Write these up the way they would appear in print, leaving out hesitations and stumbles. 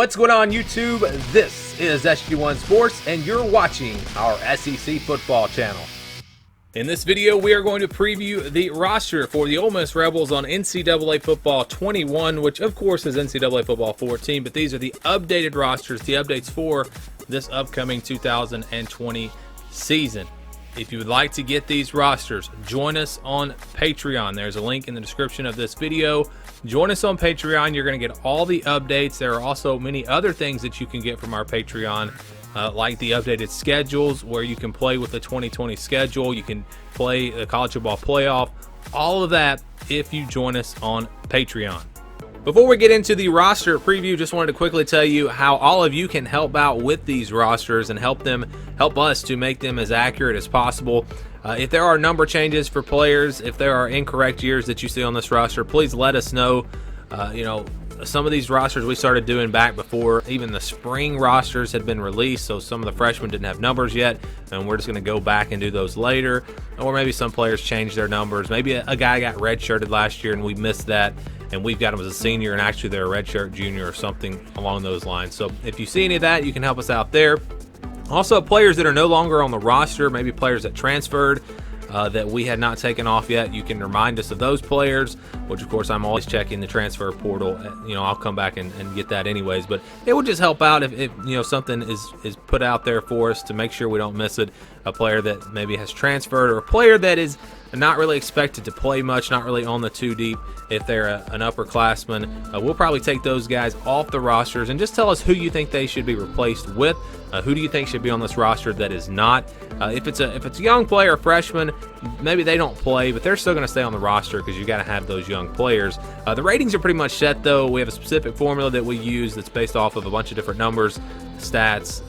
What's going on, YouTube? This is SG1 Sports, and you're watching our SEC football channel. In this video, we are going to preview the roster for the Ole Miss Rebels on NCAA Football 21, which of course is NCAA Football 14, but these are the updated rosters, the updates for this upcoming 2020 season. If you would like to get these rosters, join us on Patreon. There's a link in the description of this video. Join us on Patreon. You're going to get all the updates. There are also many other things that you can get from our Patreon, like the updated schedules where you can play with the 2020 schedule. You can play the college football playoff. All of that if you join us on Patreon. Before we get into the roster preview, just wanted to quickly tell you how all of you can help out with these rosters and help us to make them as accurate as possible. If there are number changes for players, if there are incorrect years that you see on this roster, please let us know. Some of these rosters we started doing back before even the spring rosters had been released, so some of the freshmen didn't have numbers yet, and we're just going to go back and do those later. Or maybe some players changed their numbers. Maybe a guy got redshirted last year and we missed that, and we've got him as a senior and actually they're a redshirt junior or something along those lines. So if you see any of that, you can help us out there. Also, players that are no longer on the roster, maybe players that transferred that we had not taken off yet, you can remind us of those players, which of course I'm always checking the transfer portal. I'll come back and get that anyways, but it would just help out if something is put out there for us to make sure we don't miss it. A player that maybe has transferred, or a player that is not really expected to play much, not really on the two deep. If they're an upperclassman, we'll probably take those guys off the rosters and just tell us who you think they should be replaced with. Who do you think should be on this roster that is not? If it's a young player, a freshman, maybe they don't play, but they're still going to stay on the roster because you got to have those young players. The ratings are pretty much set, though. We have a specific formula that we use that's based off of a bunch of different numbers, stats.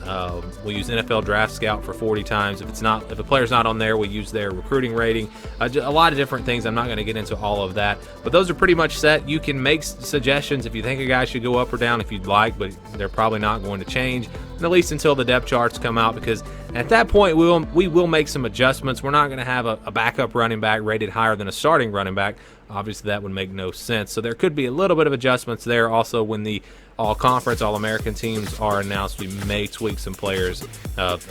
We use NFL Draft Scout for 40 times. If a player's not on there, we use their recruiting rating. A lot of different things. I'm not going to get into all of that, but those are pretty much set. You can make suggestions if you think a guy should go up or down if you'd like, but they're probably not going to change, at least until the depth charts come out, because at that point we will make some adjustments. We're not going to have a backup running back rated higher than a starting running back. Obviously that would make no sense, so there could be a little bit of adjustments there. Also, when the all-conference, all-American teams are announced, we may tweak some players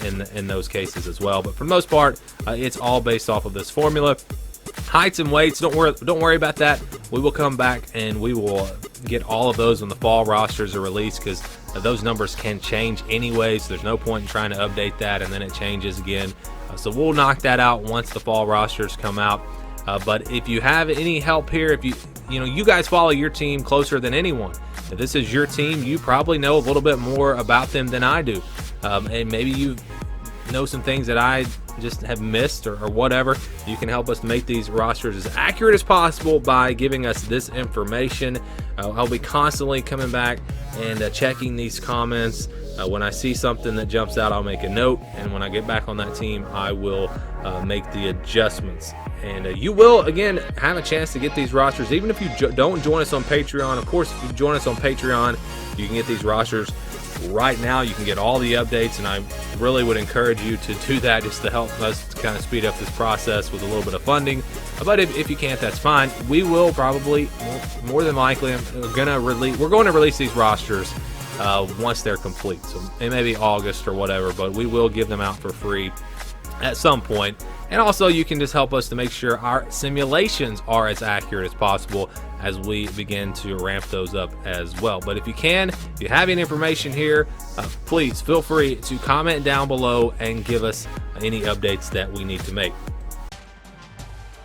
in those cases as well, but for the most part it's all based off of this formula. Heights and weights, don't worry about that. We will come back and we will get all of those when the fall rosters are released, because those numbers can change anyway, so there's no point in trying to update that and then it changes again. So we'll knock that out once the fall rosters come out. But if you have any help here, if you guys follow your team closer than anyone. If this is your team, you probably know a little bit more about them than I do, and maybe you know some things that I just have missed or whatever. You can help us make these rosters as accurate as possible by giving us this information. I'll be constantly coming back and checking these comments. When I see something that jumps out, I'll make a note, and when I get back on that team, I will make the adjustments. And you will, again, have a chance to get these rosters, even if you don't join us on Patreon. Of course, if you join us on Patreon, you can get these rosters right now. You can get all the updates, and I really would encourage you to do that just to help us to kind of speed up this process with a little bit of funding. But if you can't, that's fine. We will probably, more than likely, we're going to release these rosters once they're complete. So it may be August or whatever, but we will give them out for free at some point. And also, you can just help us to make sure our simulations are as accurate as possible as we begin to ramp those up as well. But if you have any information here, please feel free to comment down below and give us any updates that we need to make.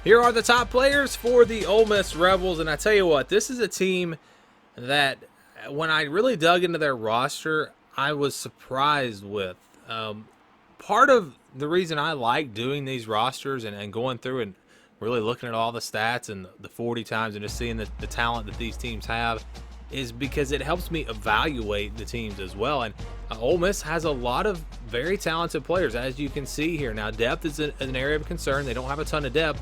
Here are the top players for the Ole Miss Rebels, and I tell you what, this is a team that when I really dug into their roster, I was surprised with. Part of the reason I like doing these rosters and going through and really looking at all the stats and the 40 times and just seeing the talent that these teams have is because it helps me evaluate the teams as well. And Ole Miss has a lot of very talented players, as you can see here. Now, depth is an area of concern. They don't have a ton of depth,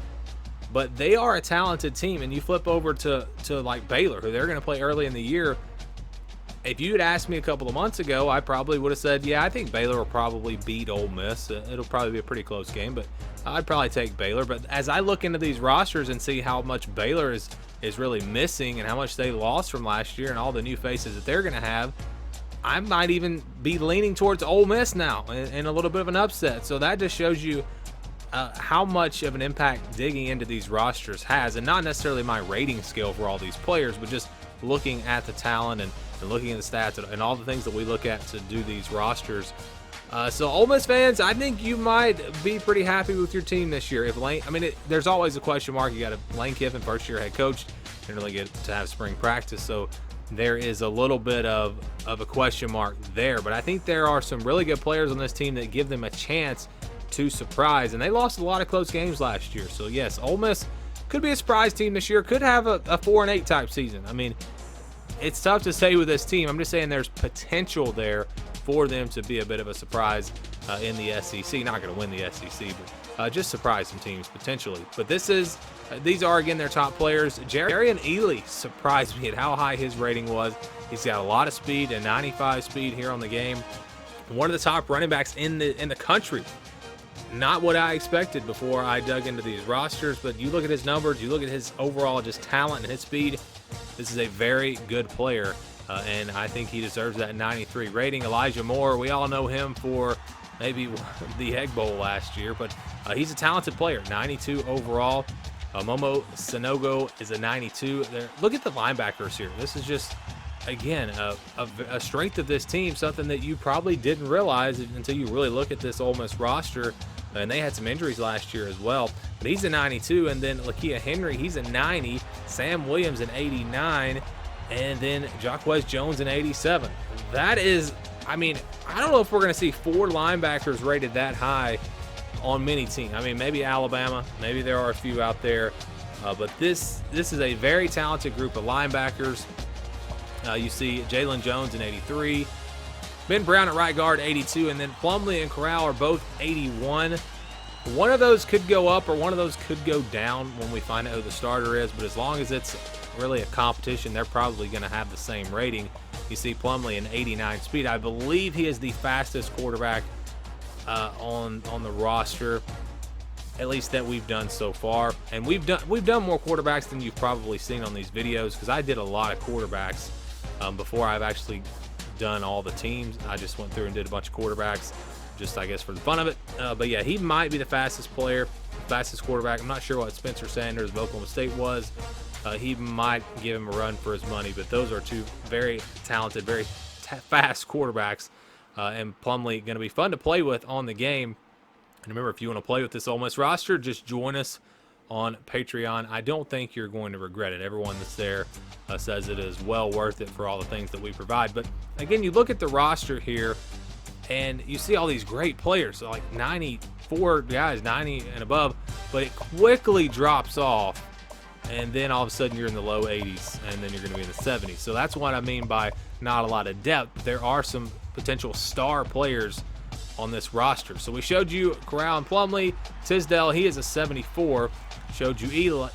but they are a talented team. And you flip over to like Baylor, who they're going to play early in the year. If you had asked me a couple of months ago, I probably would have said, yeah, I think Baylor will probably beat Ole Miss. It'll probably be a pretty close game, but I'd probably take Baylor. But as I look into these rosters and see how much Baylor is really missing and how much they lost from last year and all the new faces that they're going to have, I might even be leaning towards Ole Miss now in a little bit of an upset. So that just shows you how much of an impact digging into these rosters has, and not necessarily my rating scale for all these players, but just looking at the talent and looking at the stats and all the things that we look at to do these rosters. So Ole Miss fans, I think you might be pretty happy with your team this year. If Lane, there's always a question mark. You got a Lane Kiffin, first-year head coach, didn't really get to have spring practice, so there is a little bit of a question mark there. But I think there are some really good players on this team that give them a chance to surprise, and they lost a lot of close games last year. So yes, Ole Miss could be a surprise team this year, could have a 4-8 type season. It's tough to say with this team. I'm just saying there's potential there for them to be a bit of a surprise in the SEC. Not going to win the SEC, but just surprise some teams potentially. But these are, again, their top players. Jarian Ely surprised me at how high his rating was. He's got a lot of speed, a 95 speed here on the game. One of the top running backs in the country. Not what I expected before I dug into these rosters, but you look at his numbers, you look at his overall just talent and his speed. This is a very good player, and I think he deserves that 93 rating. Elijah Moore, we all know him for maybe the Egg Bowl last year, but he's a talented player, 92 overall. Momo Sanogo is a 92. Look at the linebackers here. This is just, again, a strength of this team, something that you probably didn't realize until you really look at this Ole Miss roster. And they had some injuries last year as well. But he's a 92, and then Lakia Henry, he's a 90. Sam Williams, an 89. And then Jacquez Jones, an 87. That is, I don't know if we're going to see 4 linebackers rated that high on many teams. Maybe Alabama. Maybe there are a few out there. But this is a very talented group of linebackers. You see Jalen Jones, an 83. Ben Brown at right guard, 82, and then Plumlee and Corral are both 81. One of those could go up or one of those could go down when we find out who the starter is, but as long as it's really a competition, they're probably going to have the same rating. You see Plumlee an 89 speed. I believe he is the fastest quarterback on the roster, at least that we've done so far. And we've done more quarterbacks than you've probably seen on these videos, because I did a lot of quarterbacks before I've actually done all the teams. I just went through and did a bunch of quarterbacks, just I guess for the fun of it. But yeah, he might be the fastest player, fastest quarterback. I'm not sure what Spencer Sanders of Oklahoma State was. He might give him a run for his money, but those are two very talented, very fast quarterbacks. And Plumlee going to be fun to play with on the game. And remember, if you want to play with this Ole Miss roster, just join us on Patreon. I don't think you're going to regret it. Everyone that's there says it is well worth it for all the things that we provide. But again, you look at the roster here and you see all these great players, so like 94 guys, 90 and above, but it quickly drops off, and then all of a sudden you're in the low 80s, and then you're going to be in the 70s. So that's what I mean by not a lot of depth. There are some potential star players on this roster. So we showed you Corral and Plumlee. Tisdale, he is a 74. Showed you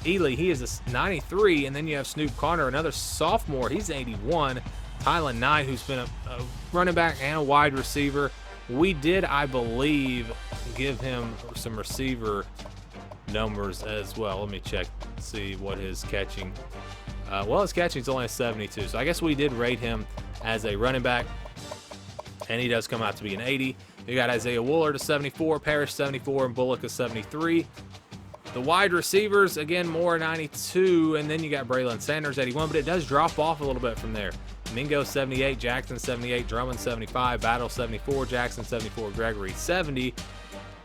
Ely, he is a 93. And then you have Snoop Connor, another sophomore. He's 81. Tylen Knight, who's been a running back and a wide receiver. We did, I believe, give him some receiver numbers as well. Let me check, see what his catching. Well, his catching is only a 72. So I guess we did rate him as a running back, and he does come out to be an 80. You got Isaiah Woolard a 74, Parrish 74, and Bullock a 73. The wide receivers, again, Moore 92, and then you got Braylon Sanders 81, but it does drop off a little bit from there. Mingo 78, Jackson 78, Drummond 75, Battle 74, Jackson 74, Gregory 70.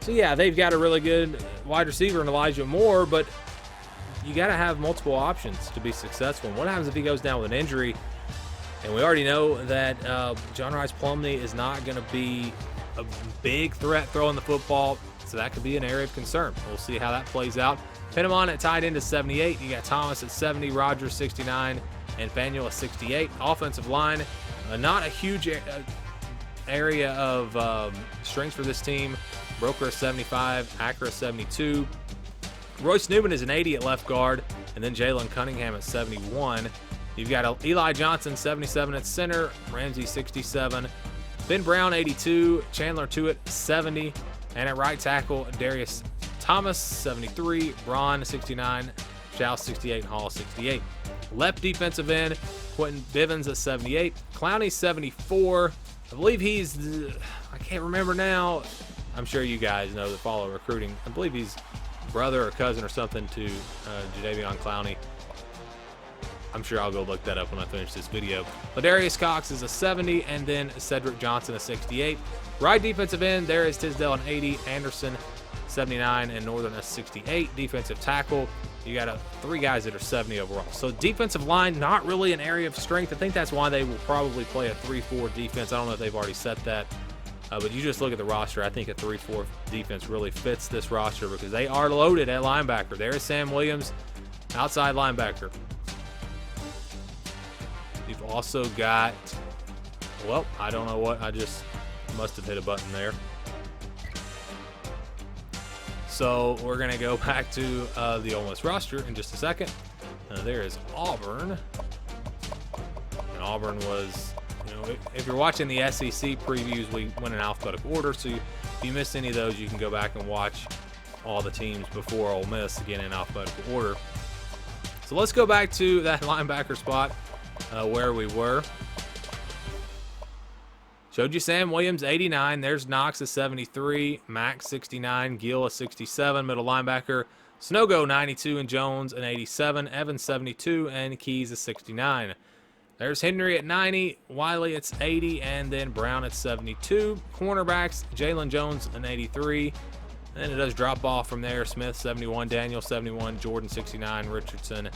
So yeah, they've got a really good wide receiver in Elijah Moore, but you got to have multiple options to be successful. And what happens if he goes down with an injury? And we already know that John Rice Plumlee is not going to be a big threat throwing the football, so that could be an area of concern. We'll see how that plays out. Penamon at tight end is 78. You got Thomas at 70, Rogers 69, and Fanuel at 68. Offensive line, not a huge area of strength for this team. Broker 75, Acra 72. Royce Newman is an 80 at left guard, and then Jalen Cunningham at 71. You've got Eli Johnson 77 at center, Ramsey 67, Ben Brown 82, Chandler Tuitt 70, and at right tackle Darius Thomas 73, Braun 69, Chow 68, and Hall 68. Left defensive end, Quentin Bivens at 78. Clowney 74. I believe he's, I can't remember now. I'm sure you guys know that follow recruiting. I believe he's brother or cousin or something to Jadeveon Clowney. I'm sure I'll go look that up when I finish this video. Ladarius Cox is a 70, and then Cedric Johnson a 68. Right defensive end, there is Tisdale an 80, Anderson 79, and Northern a 68. Defensive tackle, you got 3 guys that are 70 overall. So defensive line, not really an area of strength. I think that's why they will probably play a 3-4 defense. I don't know if they've already set that. But you just look at the roster, I think a 3-4 defense really fits this roster because they are loaded at linebacker. There's Sam Williams, outside linebacker. You've also got, well, I don't know what, I just must have hit a button there. So we're going to go back to the Ole Miss roster in just a second. There is Auburn. And Auburn was, you know, if you're watching the SEC previews, we went in alphabetical order. So if you missed any of those, you can go back and watch all the teams before Ole Miss, again in alphabetical order. So let's go back to that linebacker spot where we were. Showed you Sam Williams, 89. There's Knox at 73. Max, 69. Gill, a 67. Middle linebacker. Snogo, 92. And Jones, an 87. Evans, 72. And Keys, a 69. There's Henry at 90. Wiley, it's 80. And then Brown at 72. Cornerbacks, Jalen Jones, an 83. And it does drop off from there. Smith, 71. Daniel, 71. Jordan, 69. Richardson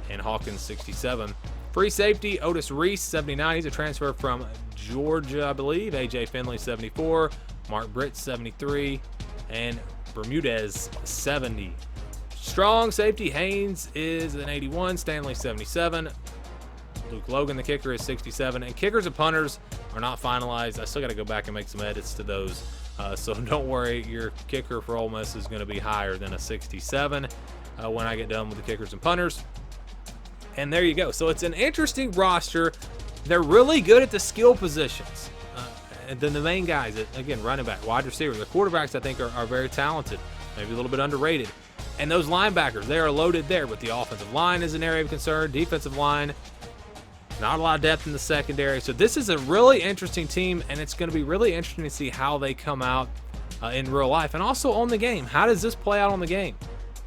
and Hawkins, 67. Free safety, Otis Reese, 79. He's a transfer from Georgia, I believe. A.J. Finley, 74. Mark Britt, 73. And Bermudez, 70. Strong safety, Haynes is an 81. Stanley, 77. Luke Logan, the kicker, is 67. And kickers and punters are not finalized. I still got to go back and make some edits to those. So don't worry, your kicker for Ole Miss is going to be higher than a 67 when I get done with the kickers and punters. And there you go. So it's an interesting roster. They're really good at the skill positions. And then the main guys, again, running back, wide receiver. The quarterbacks, I think, are very talented, maybe a little bit underrated. And those linebackers, they are loaded there. But the offensive line is an area of concern. Defensive line, not a lot of depth in the secondary. So this is a really interesting team, and it's going to be really interesting to see how they come out in real life. And also on the game, how does this play out on the game?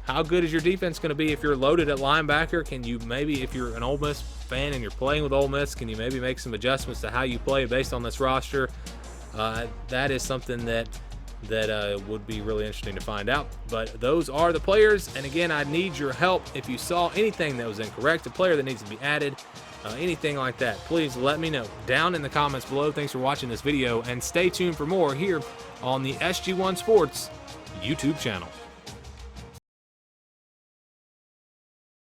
How good is your defense going to be if you're loaded at linebacker? Can you maybe, if you're an Ole Miss fan and you're playing with Ole Miss, can you maybe make some adjustments to how you play based on this roster? That is something that would be really interesting to find out. But those are the players. And again, I need your help. If you saw anything that was incorrect, a player that needs to be added, anything like that, please let me know down in the comments below. Thanks for watching this video, and stay tuned for more here on the SG1 Sports YouTube channel.